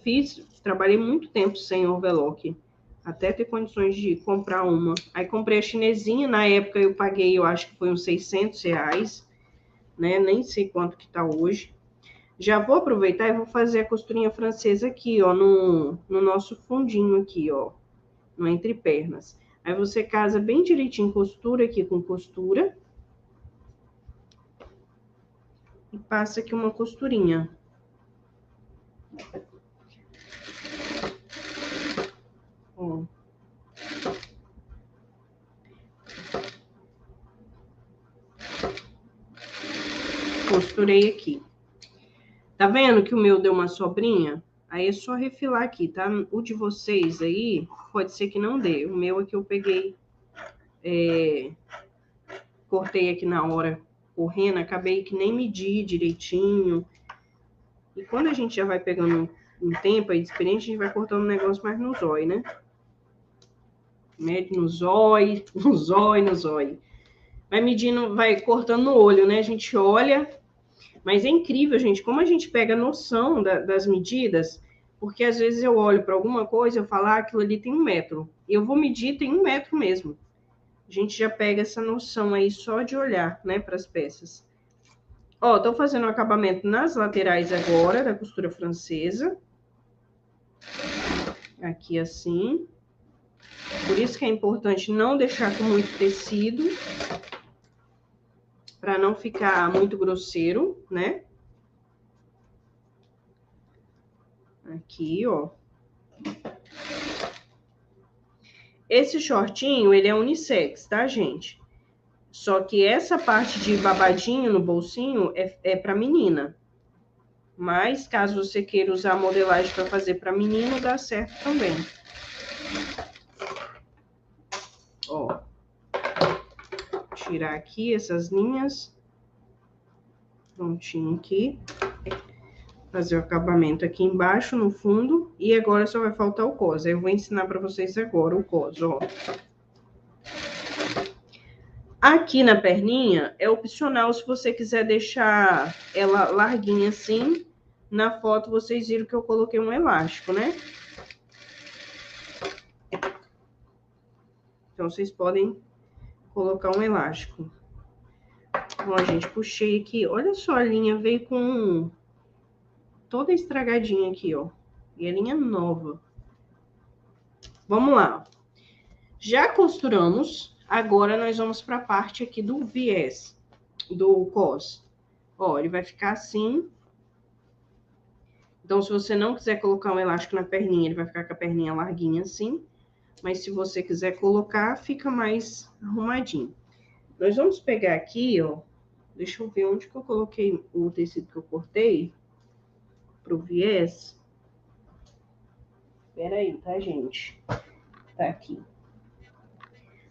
trabalhei muito tempo sem overlock, até ter condições de comprar uma. Aí comprei a chinesinha, na época eu paguei, eu acho que foi uns R$600, né? Nem sei quanto que tá hoje. Já vou aproveitar e vou fazer a costurinha francesa aqui, ó, no nosso fundinho aqui, ó, no entrepernas. Aí você casa bem direitinho costura aqui com costura. E passa aqui uma costurinha. Ó. Costurei aqui. Tá vendo que o meu deu uma sobrinha? Aí é só refilar aqui, tá? O de vocês aí, pode ser que não dê. O meu aqui eu peguei, cortei aqui na hora, correndo, acabei que nem medi direitinho. E quando a gente já vai pegando um tempo aí de experiência, a gente vai cortando o negócio mais no zóio, né? Mede no zóio, no zóio, no zóio. Vai medindo, vai cortando no olho, né? A gente olha. Mas é incrível, gente, como a gente pega noção das medidas, porque às vezes eu olho para alguma coisa e eu falo, aquilo ali tem 1 metro. E eu vou medir, tem 1 metro mesmo. A gente já pega essa noção aí só de olhar, né, para as peças. Ó, tô fazendo o acabamento nas laterais agora, da costura francesa. Aqui assim. Por isso que é importante não deixar com muito tecido, para não ficar muito grosseiro, né? Aqui, ó. Esse shortinho, ele é unissex, tá, gente? Só que essa parte de babadinho no bolsinho é para menina. Mas, caso você queira usar a modelagem para fazer para menino, dá certo também. Ó. Tirar aqui essas linhas. Prontinho aqui. Fazer o acabamento aqui embaixo, no fundo. E agora só vai faltar o cos. Eu vou ensinar para vocês agora o cos, ó. Aqui na perninha é opcional se você quiser deixar ela larguinha assim. Na foto vocês viram que eu coloquei um elástico, né? Então vocês podem colocar um elástico. Ó, gente, puxei aqui. Olha só, a linha veio com toda estragadinha aqui, ó. E a linha nova. Vamos lá. Já costuramos. Agora nós vamos para a parte aqui do viés, do cos. Ó, ele vai ficar assim. Então, se você não quiser colocar um elástico na perninha, ele vai ficar com a perninha larguinha assim. Mas se você quiser colocar, fica mais arrumadinho. Nós vamos pegar aqui, ó. Deixa eu ver onde que eu coloquei o tecido que eu cortei pro viés. Espera aí, tá, gente? Tá aqui.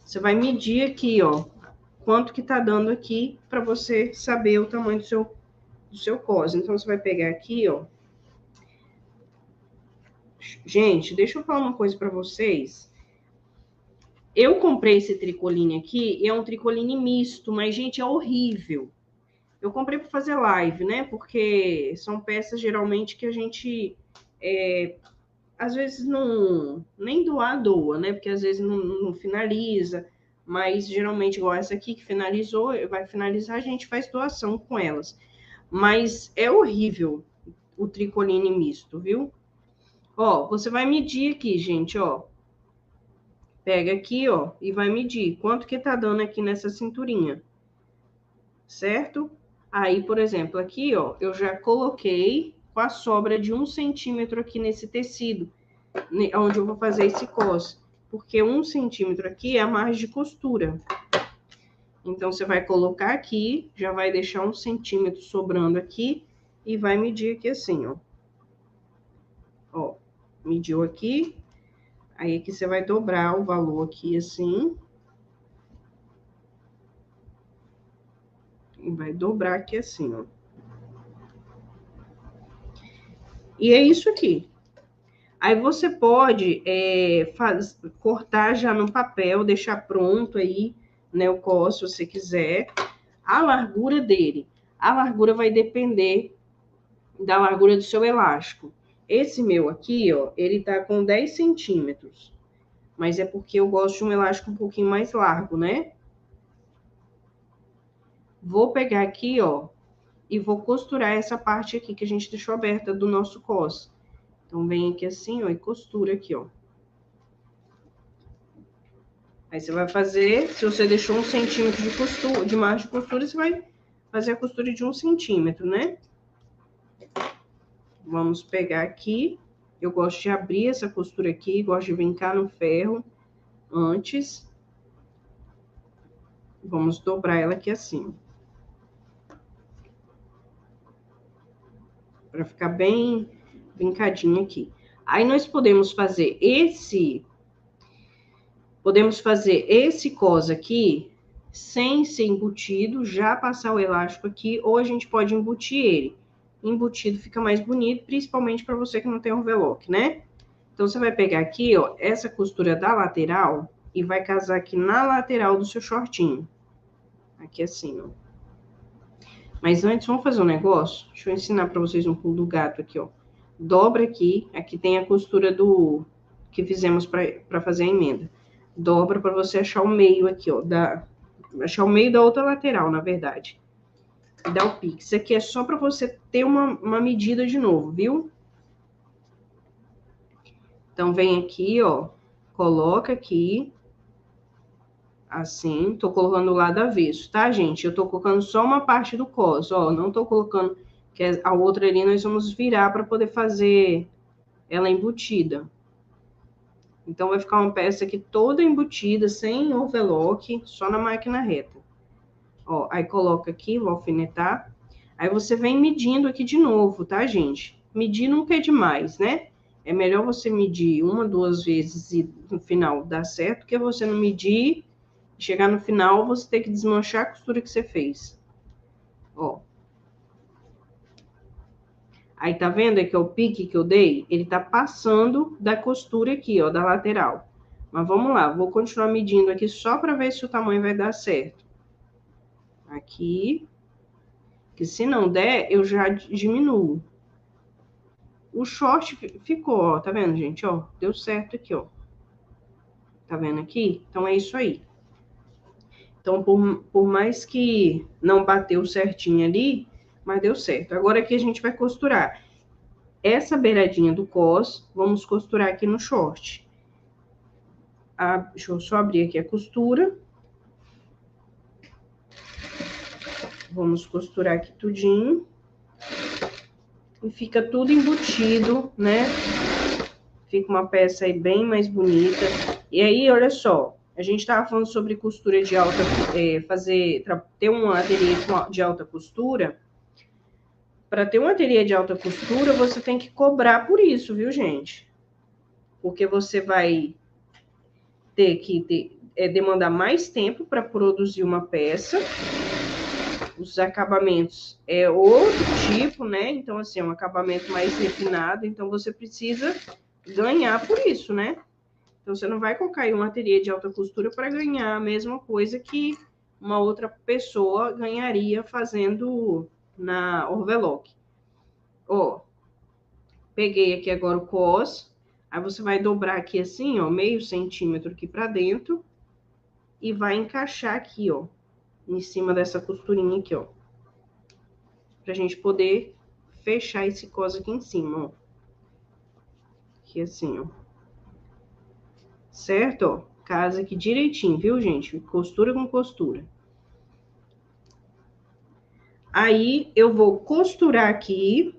Você vai medir aqui, ó, quanto que tá dando aqui para você saber o tamanho do seu cos. Então, você vai pegar aqui, ó. Gente, deixa eu falar uma coisa para vocês. Eu comprei esse tricoline aqui, e é um tricoline misto, mas, gente, é horrível. Eu comprei para fazer live, né? Porque são peças, geralmente, que a gente... às vezes não... Nem doa, né? Porque às vezes não finaliza. Mas, geralmente, igual essa aqui, que finalizou, vai finalizar, a gente faz doação com elas. Mas é horrível o tricoline misto, viu? Ó, você vai medir aqui, gente, ó. Pega aqui, ó, e vai medir quanto que tá dando aqui nessa cinturinha. Certo? Aí, por exemplo, aqui, ó, eu já coloquei com a sobra de 1 centímetro aqui nesse tecido, onde eu vou fazer esse cos. Porque 1 centímetro aqui é a margem de costura. Então, você vai colocar aqui, já vai deixar 1 centímetro sobrando aqui e vai medir aqui assim, ó. Ó, mediu aqui. Aí, aqui você vai dobrar o valor aqui assim. E vai dobrar aqui assim, ó. E é isso aqui. Aí você pode cortar já no papel, deixar pronto aí, né, o cos, se você quiser. A largura dele. A largura vai depender da largura do seu elástico. Esse meu aqui, ó, ele tá com 10 centímetros. Mas é porque eu gosto de um elástico um pouquinho mais largo, né? Vou pegar aqui, ó, e vou costurar essa parte aqui que a gente deixou aberta do nosso cos. Então, vem aqui assim, ó, e costura aqui, ó. Aí, você vai fazer, se você deixou 1 centímetro de costura, de margem de costura, você vai fazer a costura de 1 centímetro, né? Vamos pegar aqui. Eu gosto de abrir essa costura aqui, gosto de vincar no ferro antes. Vamos dobrar ela aqui assim. Para ficar bem vincadinho aqui. Aí, nós podemos fazer esse cos aqui sem ser embutido, já passar o elástico aqui, ou a gente pode embutir ele. Embutido fica mais bonito, principalmente para você que não tem overlock, né? Então, você vai pegar aqui, ó, essa costura da lateral e vai casar aqui na lateral do seu shortinho. Aqui assim, ó. Mas antes, vamos fazer um negócio? Deixa eu ensinar para vocês um pulo do gato aqui, ó. Dobra aqui, aqui tem a costura do que fizemos para fazer a emenda. Dobra para você achar o meio aqui, ó, achar o meio da outra lateral, na verdade. E dá o pique. Isso aqui é só para você ter uma medida de novo, viu? Então, vem aqui, ó, coloca aqui, assim, tô colocando o lado avesso, tá, gente? Eu tô colocando só uma parte do cos, ó, não tô colocando, que a outra ali nós vamos virar para poder fazer ela embutida. Então, vai ficar uma peça aqui toda embutida, sem overlock, só na máquina reta. Ó, aí coloca aqui, vou alfinetar. Aí você vem medindo aqui de novo, tá, gente? Medir nunca é demais, né? É melhor você medir 1, 2 vezes e no final dá certo, que você não medir, chegar no final, você ter que desmanchar a costura que você fez. Ó. Aí, tá vendo aqui o pique que eu dei? Ele tá passando da costura aqui, ó, da lateral. Mas vamos lá, vou continuar medindo aqui só para ver se o tamanho vai dar certo. Aqui. Que se não der, eu já diminuo. O short ficou, ó, tá vendo, gente? Ó, deu certo aqui, ó. Tá vendo aqui? Então, é isso aí. Então, por mais que não bateu certinho ali, mas deu certo. Agora aqui a gente vai costurar essa beiradinha do cos, vamos costurar aqui no short. Deixa eu só abrir aqui a costura. Vamos costurar aqui tudinho. E fica tudo embutido, né? Fica uma peça aí bem mais bonita. E aí, olha só, a gente tava falando sobre costura de alta, ter um ateliê de alta costura. Para ter um ateliê de alta costura, você tem que cobrar por isso, viu, gente? Porque você vai ter que demandar mais tempo para produzir uma peça. Os acabamentos é outro tipo, né? Então, assim, é um acabamento mais refinado. Então, você precisa ganhar por isso, né? Então, você não vai colocar aí um ateliê de alta costura para ganhar a mesma coisa que uma outra pessoa ganharia fazendo na overlock. Ó, peguei aqui agora o cos. Aí, você vai dobrar aqui assim, ó, meio centímetro aqui para dentro. E vai encaixar aqui, ó, em cima dessa costurinha aqui, ó. Pra gente poder fechar esse cos aqui em cima, ó. Aqui assim, ó. Certo, ó? Casa aqui direitinho, viu, gente? Costura com costura. Aí, eu vou costurar aqui.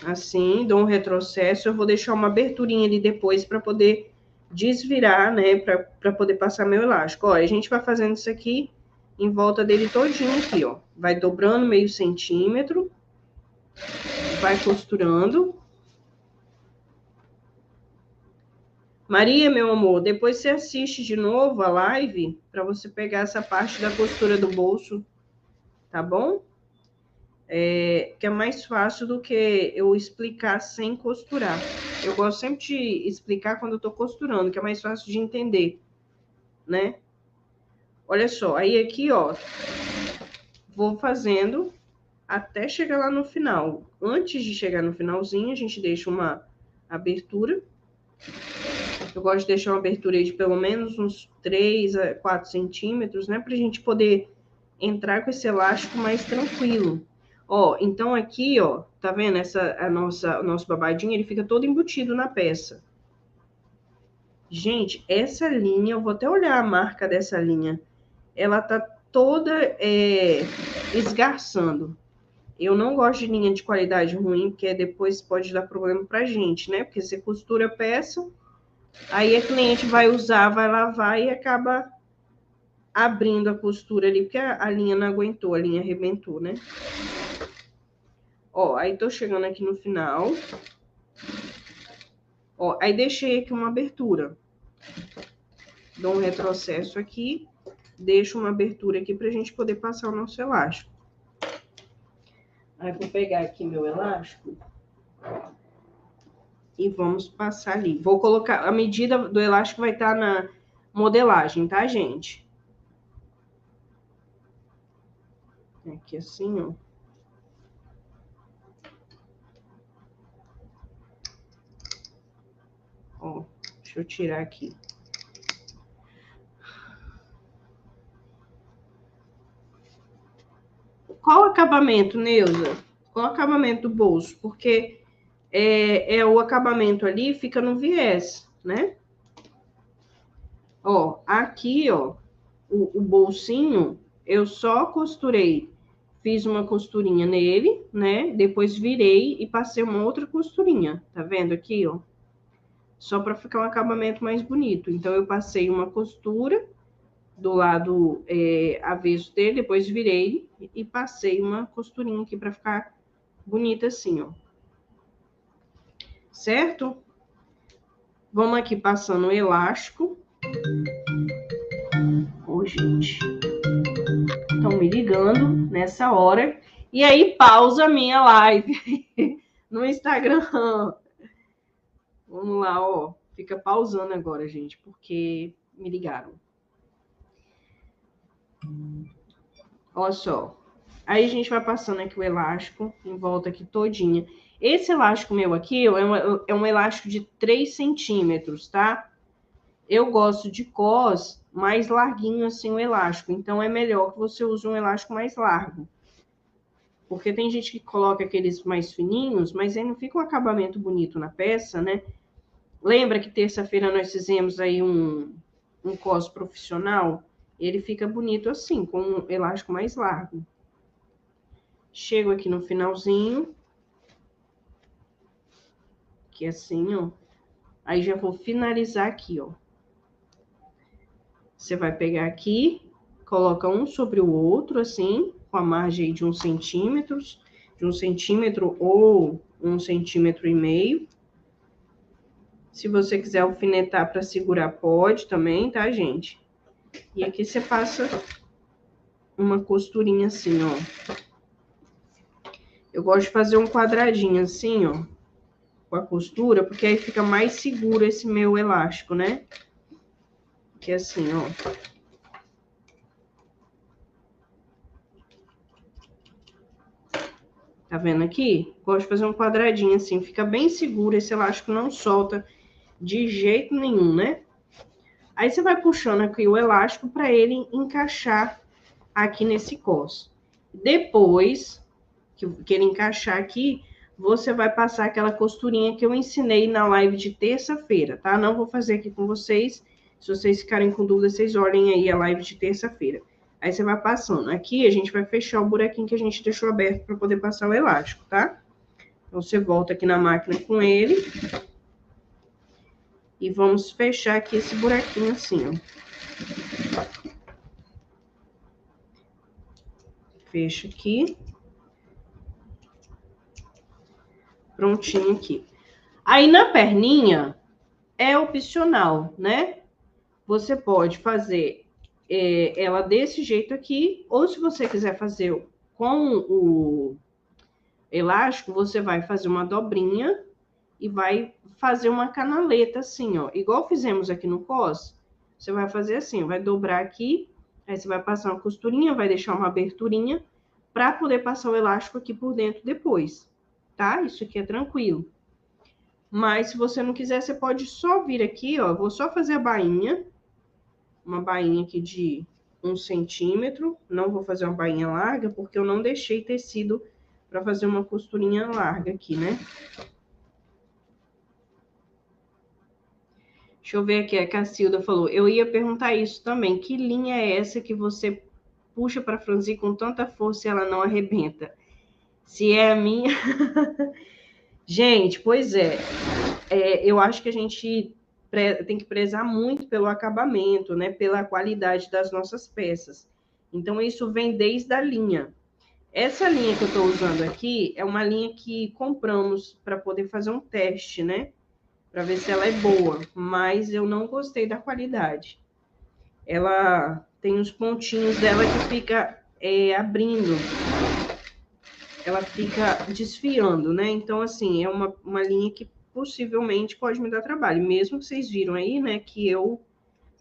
Assim, dou um retrocesso. Eu vou deixar uma aberturinha ali depois pra poder desvirar, né? Pra poder passar meu elástico. Ó, a gente vai fazendo isso aqui em volta dele todinho aqui, ó. Vai dobrando meio centímetro. Vai costurando. Maria, meu amor, depois você assiste de novo a live para você pegar essa parte da costura do bolso, tá bom? Que é mais fácil do que eu explicar sem costurar. Eu gosto sempre de explicar quando eu tô costurando, que é mais fácil de entender, né? Olha só, aí aqui, ó, vou fazendo até chegar lá no final. Antes de chegar no finalzinho, a gente deixa uma abertura. Eu gosto de deixar uma abertura aí de pelo menos uns 3 a 4 centímetros, né? Pra gente poder entrar com esse elástico mais tranquilo. Ó, então aqui, ó, tá vendo? O nosso babadinho, ele fica todo embutido na peça. Gente, essa linha, eu vou até olhar a marca dessa linha. Ela tá toda esgarçando. Eu não gosto de linha de qualidade ruim, porque depois pode dar problema pra gente, né? Porque você costura a peça, aí a cliente vai usar, vai lavar e acaba abrindo a costura ali, porque a linha não aguentou, a linha arrebentou, né? Ó, aí tô chegando aqui no final. Ó, aí deixei aqui uma abertura. Dou um retrocesso aqui, deixo uma abertura aqui pra gente poder passar o nosso elástico. Aí vou pegar aqui meu elástico e vamos passar ali. Vou colocar, a medida do elástico vai estar na modelagem, tá, gente? Aqui assim, ó. Ó, deixa eu tirar aqui. Qual o acabamento, Neuza? Qual o acabamento do bolso? Porque o acabamento ali fica no viés, né? Ó, aqui, ó, o bolsinho, eu só costurei, fiz uma costurinha nele, né? Depois virei e passei uma outra costurinha, tá vendo aqui, ó? Só para ficar um acabamento mais bonito. Então, eu passei uma costura do lado avesso dele, depois virei e passei uma costurinha aqui para ficar bonita assim, ó. Certo? Vamos aqui passando o elástico. Ô, gente. Estão me ligando nessa hora. E aí, pausa a minha live no Instagram. Vamos lá, ó. Fica pausando agora, gente, porque me ligaram. Olha só. Aí a gente vai passando aqui o elástico em volta aqui todinha. Esse elástico meu aqui é um elástico de 3 centímetros, tá? Eu gosto de cos mais larguinho assim o elástico. Então é melhor que você use um elástico mais largo. Porque tem gente que coloca aqueles mais fininhos, mas aí não fica um acabamento bonito na peça, né? Lembra que terça-feira nós fizemos aí um cos profissional? ele fica bonito assim, com um elástico mais largo. Chego aqui no finalzinho. Que assim, ó. Aí já vou finalizar aqui, ó. Você vai pegar aqui, coloca um sobre o outro, assim, com a margem de 1 centímetro, de 1 centímetro ou 1,5 centímetros. Se você quiser alfinetar para segurar, pode também, tá, gente? E aqui você passa uma costurinha assim, ó. Eu gosto de fazer um quadradinho assim, ó, com a costura, porque aí fica mais seguro esse meu elástico, né? Que é assim, ó. Tá vendo aqui? Gosto de fazer um quadradinho assim, fica bem seguro, esse elástico não solta de jeito nenhum, né? Aí você vai puxando aqui o elástico para ele encaixar aqui nesse cos. Depois que ele encaixar aqui, você vai passar aquela costurinha que eu ensinei na live de terça-feira, tá? Não vou fazer aqui com vocês. Se vocês ficarem com dúvida, vocês olhem aí a live de terça-feira. Aí você vai passando. Aqui a gente vai fechar o buraquinho que a gente deixou aberto para poder passar o elástico, tá? Então, você volta aqui na máquina com ele. E vamos fechar aqui esse buraquinho assim, ó. Fecha aqui. Prontinho aqui. Aí, na perninha, é opcional, né? Você pode fazer ela desse jeito aqui, ou se você quiser fazer com o elástico, você vai fazer uma dobrinha e vai fazer uma canaleta assim, ó. Igual fizemos aqui no cos, você vai fazer assim, vai dobrar aqui, aí você vai passar uma costurinha, vai deixar uma aberturinha para poder passar o elástico aqui por dentro depois, tá? Isso aqui é tranquilo. Mas se você não quiser, você pode só vir aqui, ó. Vou só fazer a bainha. Uma bainha aqui de 1 centímetro. Não vou fazer uma bainha larga, porque eu não deixei tecido para fazer uma costurinha larga aqui, né? Deixa eu ver aqui, a Cacilda falou. Eu ia perguntar isso também. Que linha é essa que você puxa para franzir com tanta força e ela não arrebenta? Se é a minha... Gente, pois é. Eu acho que a gente tem que prezar muito pelo acabamento, né? Pela qualidade das nossas peças. Então, isso vem desde a linha. Essa linha que eu estou usando aqui é uma linha que compramos para poder fazer um teste, né? Para ver se ela é boa. Mas eu não gostei da qualidade. Ela tem os pontinhos dela que fica abrindo. Ela fica desfiando, né? Então, assim, é uma linha que possivelmente pode me dar trabalho. Mesmo que vocês viram aí, né, que eu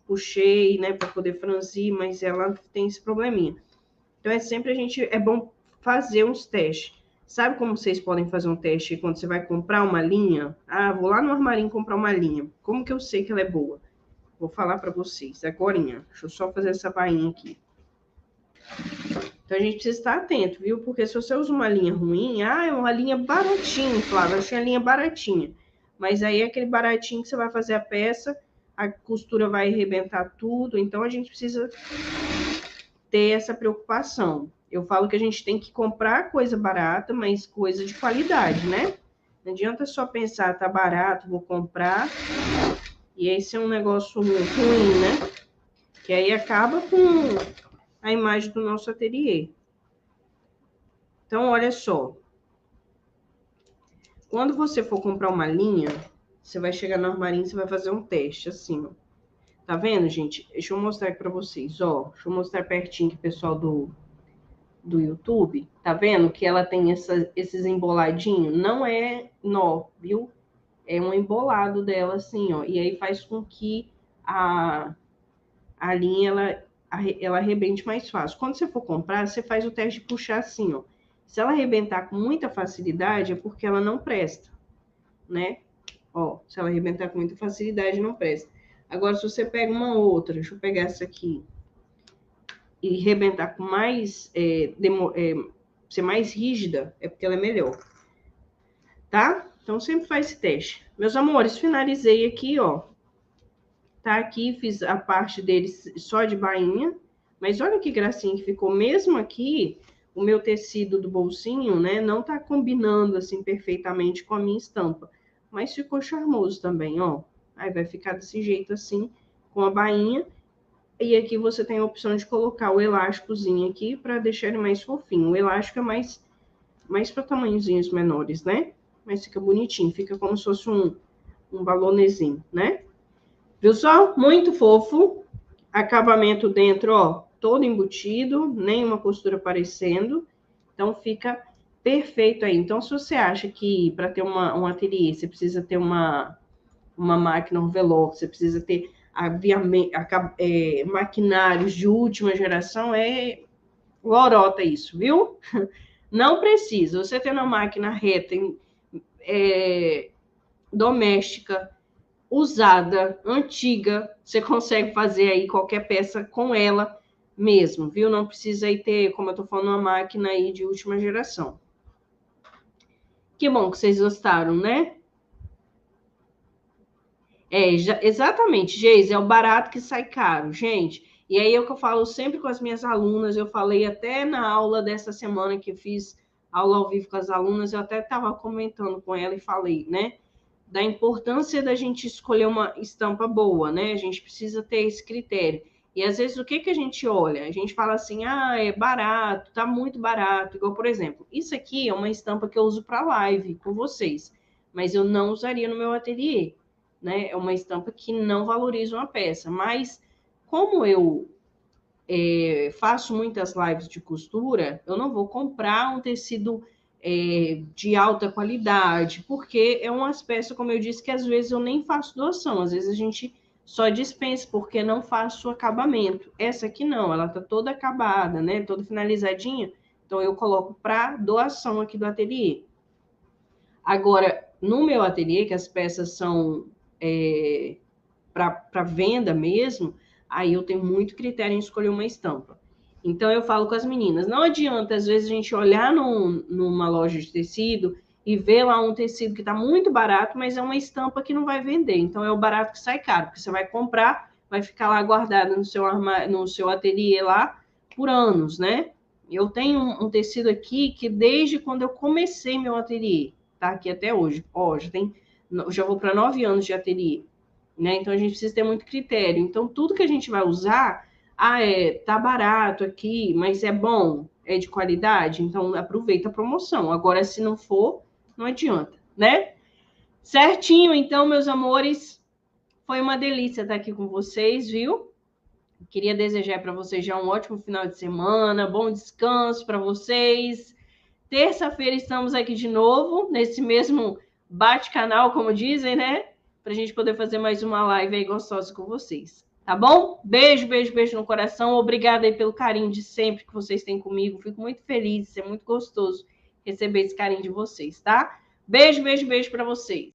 puxei, né, para poder franzir, mas ela tem esse probleminha. Então, é bom fazer uns testes. Sabe como vocês podem fazer um teste quando você vai comprar uma linha? Ah, vou lá no armarinho comprar uma linha. Como que eu sei que ela é boa? Vou falar para vocês agorinha. Deixa eu só fazer essa bainha aqui. Então, a gente precisa estar atento, viu? Porque se você usa uma linha ruim, é uma linha baratinha, Flávia, achei a linha baratinha. Mas aí é aquele baratinho que você vai fazer a peça, a costura vai arrebentar tudo, então a gente precisa ter essa preocupação. Eu falo que a gente tem que comprar coisa barata, mas coisa de qualidade, né? Não adianta só pensar, tá barato, vou comprar, e esse é um negócio ruim, né? Que aí acaba com a imagem do nosso ateliê. Então, olha só. Quando você for comprar uma linha, você vai chegar no armarinho e você vai fazer um teste, assim, ó. Tá vendo, gente? Deixa eu mostrar aqui pra vocês, ó. Deixa eu mostrar pertinho aqui, pessoal do YouTube. Tá vendo que ela tem esses emboladinhos? Não é nó, viu? É um embolado dela, assim, ó. E aí faz com que a linha, ela arrebente mais fácil. Quando você for comprar, você faz o teste de puxar assim, ó. Se ela arrebentar com muita facilidade, é porque ela não presta, né? Ó, se ela arrebentar com muita facilidade, não presta. Agora, se você pega uma outra, deixa eu pegar essa aqui, e arrebentar com mais, ser mais rígida, é porque ela é melhor. Tá? Então, sempre faz esse teste. Meus amores, finalizei aqui, ó. Tá aqui, fiz a parte deles só de bainha. Mas olha que gracinha que ficou. Mesmo aqui, o meu tecido do bolsinho, né, não tá combinando assim perfeitamente com a minha estampa. Mas ficou charmoso também, ó. Aí vai ficar desse jeito assim, com a bainha. E aqui você tem a opção de colocar o elásticozinho aqui para deixar ele mais fofinho. O elástico é mais para tamanhozinhos menores, né? Mas fica bonitinho, fica como se fosse um balonezinho, né? Viu só? Muito fofo. Acabamento dentro, ó, todo embutido, nenhuma costura aparecendo. Então fica perfeito aí. Então, se você acha que para ter um ateliê você precisa ter uma máquina overlock, você precisa ter maquinários de última geração, é lorota isso, viu? Não precisa. Você tendo uma máquina reta, doméstica, usada, antiga, você consegue fazer aí qualquer peça com ela mesmo, viu? Não precisa aí ter, como eu tô falando, uma máquina aí de última geração. Que bom que vocês gostaram, né? Exatamente, Geise, é o barato que sai caro, gente. E aí é o que eu falo sempre com as minhas alunas, eu falei até na aula dessa semana que eu fiz aula ao vivo com as alunas, eu até estava comentando com ela e falei, né? Da importância da gente escolher uma estampa boa, né? A gente precisa ter esse critério. E às vezes o que a gente olha? A gente fala assim, é barato, tá muito barato. Igual, por exemplo, isso aqui é uma estampa que eu uso para live com vocês, mas eu não usaria no meu ateliê, né? É uma estampa que não valoriza uma peça. Mas como eu faço muitas lives de costura, eu não vou comprar um tecido de alta qualidade, porque é umas peças, como eu disse, que às vezes eu nem faço doação, às vezes a gente só dispensa porque não faço acabamento. Essa aqui não, ela tá toda acabada, né? Toda finalizadinha, então eu coloco para doação aqui do ateliê. Agora, no meu ateliê, que as peças são para venda mesmo, aí eu tenho muito critério em escolher uma estampa. Então eu falo com as meninas, não adianta às vezes a gente olhar numa loja de tecido e ver lá um tecido que está muito barato, mas é uma estampa que não vai vender. Então é o barato que sai caro, porque você vai comprar, vai ficar lá guardado no seu ateliê lá por anos, né? Eu tenho um tecido aqui que desde quando eu comecei meu ateliê, tá aqui até hoje. Ó, já vou para 9 anos de ateliê. Né? Então a gente precisa ter muito critério. Então tudo que a gente vai usar, tá barato aqui, mas é bom, é de qualidade, então aproveita a promoção. Agora se não for, não adianta, né? Certinho, então, meus amores, foi uma delícia estar aqui com vocês, viu? Queria desejar para vocês já um ótimo final de semana, bom descanso para vocês. Terça-feira estamos aqui de novo, nesse mesmo bate-canal, como dizem, né? Para a gente poder fazer mais uma live aí gostosa com vocês. Tá bom? Beijo, beijo, beijo no coração. Obrigada aí pelo carinho de sempre que vocês têm comigo. Fico muito feliz, é muito gostoso receber esse carinho de vocês, tá? Beijo, beijo, beijo para vocês.